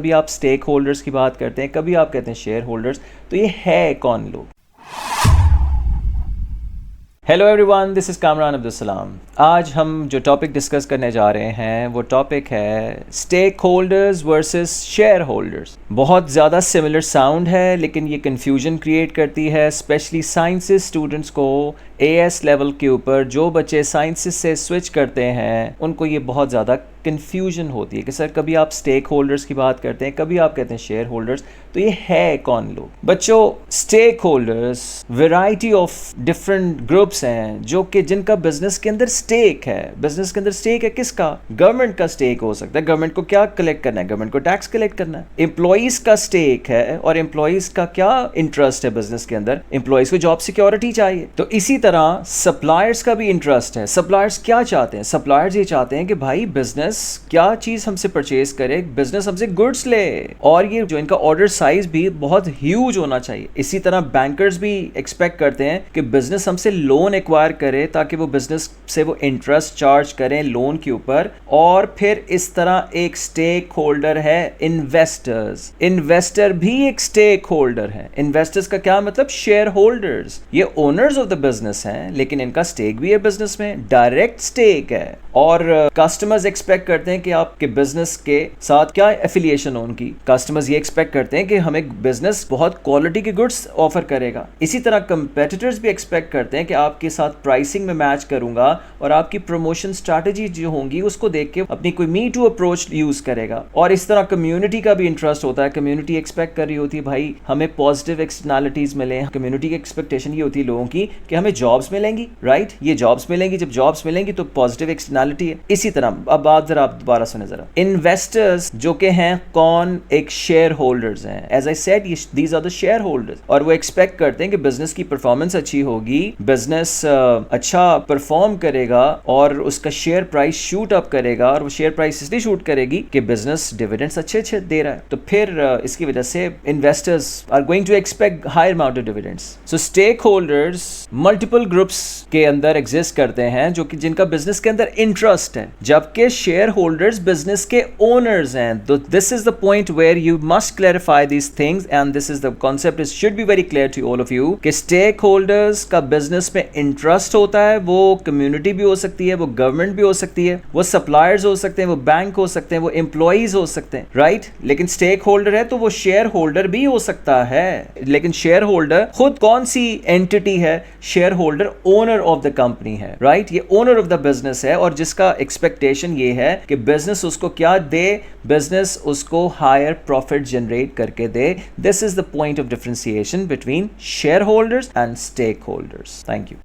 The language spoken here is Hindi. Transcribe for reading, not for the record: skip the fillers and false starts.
कभी आप स्टेक होल्डर्स की बात करते हैं, कभी आप कहते हैं शेयर होल्डर्स, तो ये है कौन लोग? Hello everyone, this is Kamran Abdul Salam. आज हम जो टॉपिक डिस्कस करने जा रहे हैं वो टॉपिक है stakeholders versus shareholders. बहुत ज़्यादा सिमिलर साउंड है लेकिन ये कन्फ्यूजन क्रिएट करती है, स्पेशली साइंसेस स्टूडेंट्स को। एएस लेवल के ऊपर जो बच्चे साइंसेस से स्विच करते हैं उनको ये बहुत ज़्यादा कन्फ्यूजन होती है कि सर कभी आप स्टेक होल्डर्स की बात करते हैं, कभी आप कहते हैं शेयर होल्डर्स, तो ये है कौन लोग? बच्चों, stakeholders variety of different groups हैं जो कि जिनका बिजनेस के अंदर स्टेक है। बिजनेस के अंदर स्टेक है किसका? गवर्नमेंट का स्टेक हो सकता है। गवर्नमेंट को क्या कलेक्ट करना है? गवर्नमेंट को टैक्स कलेक्ट करना है। एम्प्लॉइज का स्टेक है और एम्प्लॉइज का क्या इंटरेस्ट है बिजनेस के अंदर? एम्प्लॉइज को जॉब सिक्योरिटी चाहिए। तो इसी तरह सप्लायर्स का भी इंटरेस्ट है। सप्लायर्स क्या चाहते हैं? सप्लायर्स ये चाहते हैं कि भाई बिजनेस क्या चीज हमसे परचेज करे, बिजनेस हमसे गुड्स ले, और ये जो इनका ऑर्डर साइज भी बहुत ह्यूज होना चाहिए। इसी तरह बैंकर्स भी एक्सपेक्ट करते हैं कि बिजनेस हमसे लोन एक्वायर करे ताकि वो बिजनेस से वो इंटरेस्ट चार्ज करें लोन के ऊपर। और फिर इस तरह एक स्टेक होल्डर है इन्वेस्टर्स। इन्वेस्टर भी एक स्टेक होल्डर है। इन्वेस्टर्स का क्या मतलब? Share holders. ये ओनर्स ऑफ द बिजनेस हैं लेकिन इनका स्टेक भी है बिजनेस में, डायरेक्ट स्टेक है। और कस्टमर्स एक्सपेक्ट करते हैं कि आपके बिजनेस के साथ क्या एफिलिएशन हो उनकी। कस्टमर्स ये एक्सपेक्ट करते हैं कि हमें बिजनेस बहुत क्वालिटी के गुड्स ऑफर करेगा। इसी तरह कंपेटिटर्स भी एक्सपेक्ट करते हैं कि आपके साथ प्राइसिंग में मैच करूंगा और आपकी प्रमोशन स्ट्रैटेजी जो होंगी उसको देख के अपनी कोई मी टू अप्रोच यूज करेगा। और इस तरह कम्युनिटी का भी इंटरेस्ट होता है। कम्युनिटी एक्सपेक्ट कर रही होती है भाई हमें पॉजिटिव एक्सटर्नैलिटीज मिले। कम्युनिटी की एक्सपेक्टेशन ये होती है लोगों की कि हमें जॉब्स मिलेंगी, राइट? ये जॉब्स मिलेंगी, जब जॉब्स मिलेंगी तो पॉजिटिव एक्सटर्नैलिटी है। इसी तरह अब आप जरा दोबारा सुने जरा। इन्वेस्टर्स जो के हैं कौन? एक शेयर होल्डर्स हैं। As I said, these are the shareholders. और वो एक्सपेक्ट करते हैं कि बिजनेस की परफॉर्मेंस अच्छी होगी, बिजनेस अच्छा परफॉर्म करेगा और उसका शेयर प्राइस शूट अप करेगा। और वो शेयर प्राइस इसलिए शूट करेगी कि बिजनेस डिविडेंड्स अच्छे दे रहा है। तो फिर इसकी वजह से investors are going to expect higher amount of dividends. So stakeholders multiple groups के अंदर एग्जिस्ट करते हैं जो कि जिनका बिजनेस के अंदर इंटरेस्ट है, जबकि शेयर होल्डर्स बिजनेस के ओनर्स हैं। तो this is the point where you must clarify these things and this is the concept should be very clear to all of you कि स्टेक होल्डर्स का बिजनेस में इंटरेस्ट होता है। वो कम्युनिटी भी हो सकती है, वो गवर्नमेंट भी हो सकती है, वो सप्लायर्स हो सकते हैं, वो बैंक हो सकते हैं, वो एम्प्लॉइज हो सकते हैं, राइट? लेकिन स्टेक होल्डर है तो वो शेयर होल्डर भी हो सकता है। लेकिन शेयर होल्डर खुद कौन सी एंटिटी है? Share holder owner of the company है, राइट? ये ओनर ऑफ द बिजनेस है और जिसका एक्सपेक्टेशन ये है कि बिजनेस उसको क्या दे? बिजनेस उसको हायर प्रॉफिट जनरेट करके दे। This is the point of differentiation between shareholders and stakeholders. Thank you.